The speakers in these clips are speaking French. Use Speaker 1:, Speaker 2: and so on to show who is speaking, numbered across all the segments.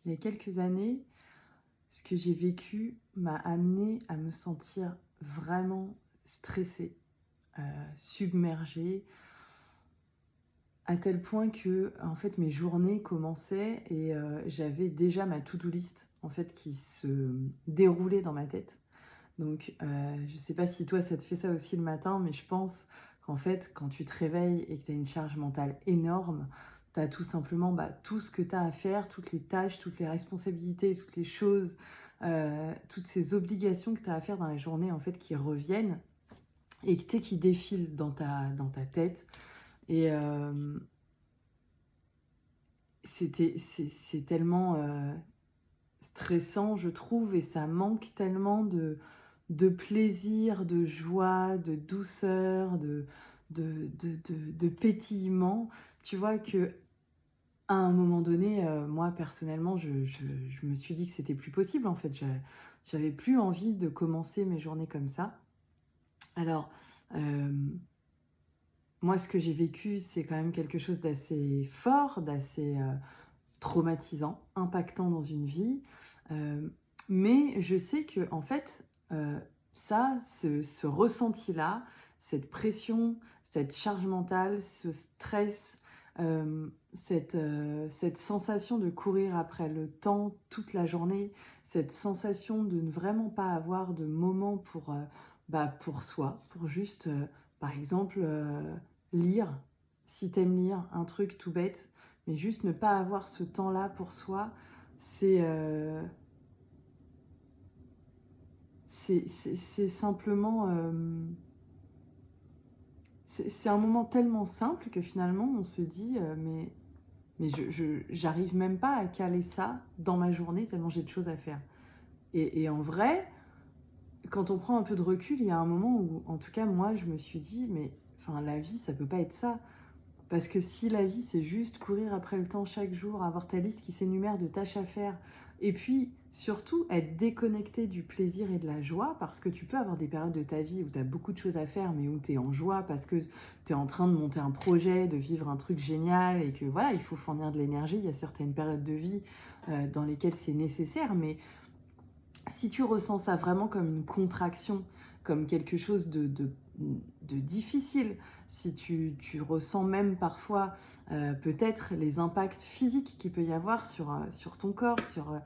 Speaker 1: Il y a quelques années, ce que j'ai vécu m'a amené à me sentir vraiment stressée, heu, submergée, à tel point que, en fait, mes journées commençaient et j'avais déjà ma to-do list, en fait, qui se déroulait dans ma tête. Donc je sais pas si toi, ça te fait ça aussi le matin, mais je pense qu'en fait, quand tu te réveilles et que tu as une charge mentale énorme, tu as tout simplement, tout ce que tu as à faire, toutes les tâches, toutes les responsabilités, toutes les choses, toutes ces obligations que tu as à faire dans la journée, en fait, qui reviennent et que tu sais, qui défilent dans ta tête et c'est tellement, stressant, je trouve, et ça manque tellement de plaisir, de joie, de douceur, de pétillement. Tu vois qu'à un moment donné, moi personnellement, je me suis dit que c'était plus possible en fait. J'avais plus envie de commencer mes journées comme ça. Alors, moi ce que j'ai vécu, c'est quand même quelque chose d'assez fort, d'assez, traumatisant, impactant dans une vie. Mais je sais que en fait, ça, ce ressenti-là, cette pression, cette charge mentale, ce stress, cette sensation de courir après le temps toute la journée, cette sensation de ne vraiment pas avoir de moment pour soi, pour juste, par exemple, lire. Si tu aimes lire, un truc tout bête, mais juste ne pas avoir ce temps-là pour soi, c'est, c'est simplement, c'est un moment tellement simple que finalement on se dit, «Mais je j'arrive même pas à caler ça dans ma journée tellement j'ai de choses à faire» et en vrai, quand on prend un peu de recul, il y a un moment où, en tout cas moi, je me suis dit: «Mais enfin la vie ça peut pas être ça». Parce que si la vie, c'est juste courir après le temps chaque jour, avoir ta liste qui s'énumère de tâches à faire, et puis surtout être déconnecté du plaisir et de la joie, parce que tu peux avoir des périodes de ta vie où tu as beaucoup de choses à faire, mais où tu es en joie parce que tu es en train de monter un projet, de vivre un truc génial, et que voilà, il faut fournir de l'énergie. Il y a certaines périodes de vie dans lesquelles c'est nécessaire, mais si tu ressens ça vraiment comme une contraction, comme quelque chose de difficile, si tu ressens même parfois peut-être les impacts physiques qu'il peut y avoir sur ton corps, sur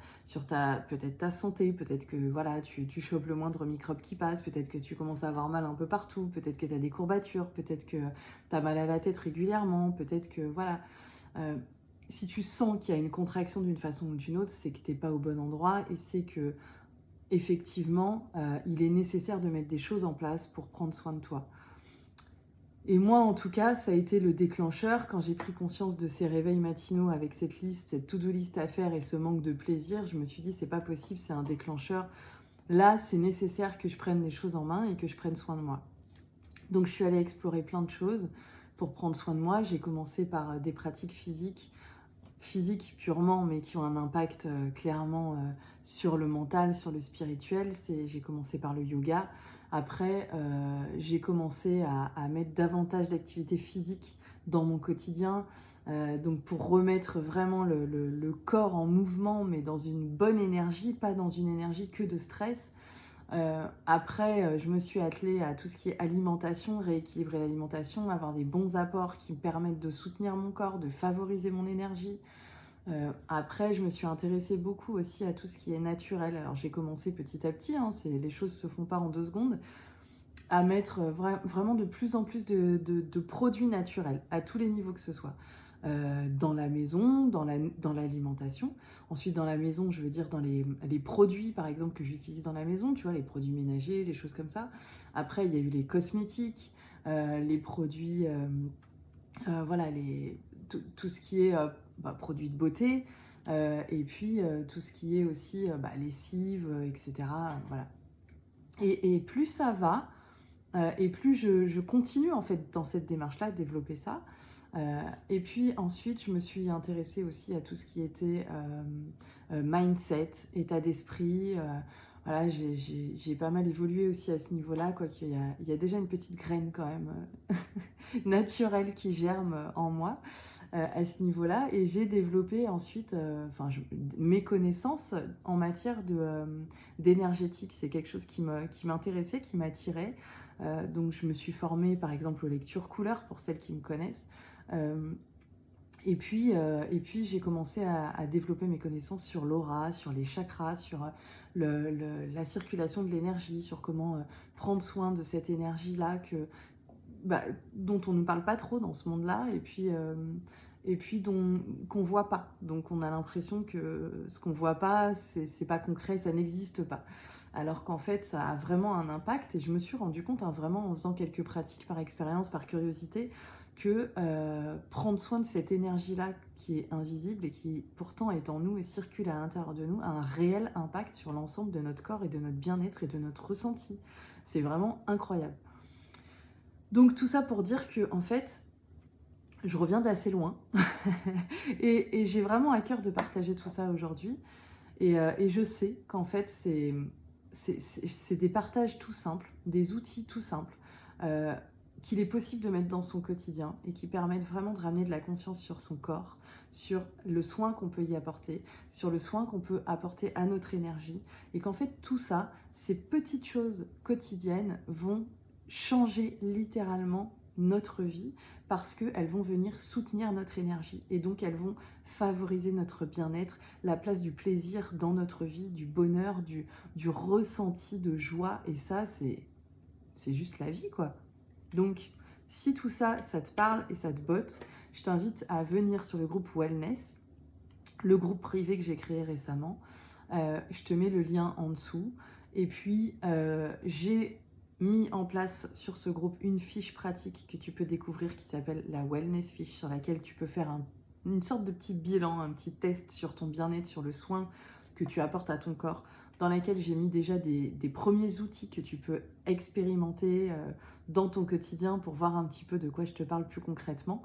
Speaker 1: peut-être ta santé, peut-être que voilà, tu chopes le moindre microbe qui passe, peut-être que tu commences à avoir mal un peu partout, peut-être que tu as des courbatures, peut-être que tu as mal à la tête régulièrement, peut-être que voilà. euh, Si tu sens qu'il y a une contraction d'une façon ou d'une autre, c'est que tu n'es pas au bon endroit, et c'est que effectivement, il est nécessaire de mettre des choses en place pour prendre soin de toi. Et moi, en tout cas, ça a été le déclencheur quand j'ai pris conscience de ces réveils matinaux avec cette liste, cette to-do list à faire et ce manque de plaisir. Je me suis dit, c'est pas possible, c'est un déclencheur. Là, c'est nécessaire que je prenne les choses en main et que je prenne soin de moi. Donc, je suis allée explorer plein de choses pour prendre soin de moi. J'ai commencé par des pratiques physiques purement, mais qui ont un impact clairement sur le mental, sur le spirituel. J'ai commencé par le yoga. Après, j'ai commencé à mettre davantage d'activités physiques dans mon quotidien, donc pour remettre vraiment le corps en mouvement, mais dans une bonne énergie, pas dans une énergie que de stress. Après, je me suis attelée à tout ce qui est alimentation, rééquilibrer l'alimentation, avoir des bons apports qui me permettent de soutenir mon corps, de favoriser mon énergie. Après, je me suis intéressée beaucoup aussi à tout ce qui est naturel. Alors j'ai commencé petit à petit, hein, les choses se font pas en 2 secondes, à mettre vraiment de plus en plus de produits naturels, à tous les niveaux que ce soit. Dans la maison, dans l'alimentation. Ensuite, dans la maison, je veux dire dans les produits, par exemple, que j'utilise dans la maison, tu vois, les produits ménagers, les choses comme ça. Après, il y a eu les cosmétiques, les produits, voilà, tout ce qui est produits de beauté, et puis tout ce qui est aussi lessive, etc. Voilà. Et plus ça va, et plus je continue en fait dans cette démarche-là, de développer ça. Et puis ensuite, je me suis intéressée aussi à tout ce qui était mindset, état d'esprit. Voilà, j'ai pas mal évolué aussi à ce niveau-là, quoi il y a déjà une petite graine quand même naturelle qui germe en moi. à ce niveau-là et j'ai développé ensuite mes connaissances en matière d'énergétique. C'est quelque chose qui m'intéressait, qui m'attirait. Donc je me suis formée par exemple aux lectures couleurs pour celles qui me connaissent. Et puis j'ai commencé à développer mes connaissances sur l'aura, sur les chakras, sur la circulation de l'énergie, sur comment prendre soin de cette énergie-là dont on ne parle pas trop dans ce monde-là, et puis qu'on voit pas. Donc on a l'impression que ce qu'on voit pas, c'est pas concret, ça n'existe pas. Alors qu'en fait, ça a vraiment un impact, et je me suis rendu compte, vraiment en faisant quelques pratiques par expérience, par curiosité, que prendre soin de cette énergie-là qui est invisible et qui pourtant est en nous et circule à l'intérieur de nous a un réel impact sur l'ensemble de notre corps et de notre bien-être et de notre ressenti. C'est vraiment incroyable. Donc tout ça pour dire que en fait, je reviens d'assez loin et j'ai vraiment à cœur de partager tout ça aujourd'hui. Et je sais qu'en fait, c'est des partages tout simples, des outils tout simples qu'il est possible de mettre dans son quotidien et qui permettent vraiment de ramener de la conscience sur son corps, sur le soin qu'on peut y apporter, sur le soin qu'on peut apporter à notre énergie. Et qu'en fait, tout ça, ces petites choses quotidiennes vont changer littéralement notre vie parce qu'elles vont venir soutenir notre énergie et donc elles vont favoriser notre bien-être, la place du plaisir dans notre vie, du bonheur, du ressenti de joie, et ça c'est juste la vie quoi. Donc si tout ça, ça te parle et ça te botte, je t'invite à venir sur le groupe Wellness, le groupe privé que j'ai créé récemment. Je te mets le lien en dessous. Et puis j'ai mis en place sur ce groupe une fiche pratique que tu peux découvrir qui s'appelle la Wellness Fiche, sur laquelle tu peux faire une sorte de petit bilan, un petit test sur ton bien-être, sur le soin que tu apportes à ton corps, dans laquelle j'ai mis déjà des premiers outils que tu peux expérimenter dans ton quotidien pour voir un petit peu de quoi je te parle plus concrètement.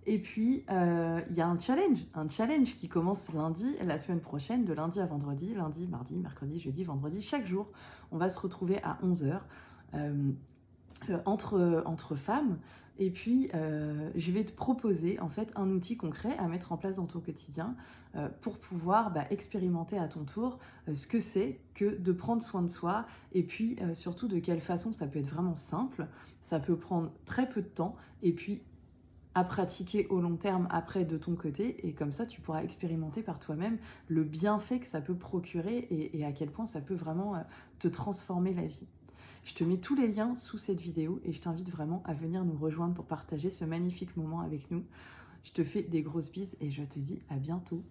Speaker 1: Et puis, il y a un challenge qui commence lundi, la semaine prochaine, de lundi à vendredi, lundi, mardi, mercredi, jeudi, vendredi, chaque jour. On va se retrouver à 11h entre femmes. Et puis, je vais te proposer en fait un outil concret à mettre en place dans ton quotidien pour pouvoir expérimenter à ton tour ce que c'est que de prendre soin de soi, et puis surtout de quelle façon ça peut être vraiment simple, ça peut prendre très peu de temps, et puis à pratiquer au long terme après de ton côté, et comme ça tu pourras expérimenter par toi-même le bienfait que ça peut procurer et à quel point ça peut vraiment te transformer la vie. Je te mets tous les liens sous cette vidéo et je t'invite vraiment à venir nous rejoindre pour partager ce magnifique moment avec nous. Je te fais des grosses bises et je te dis à bientôt.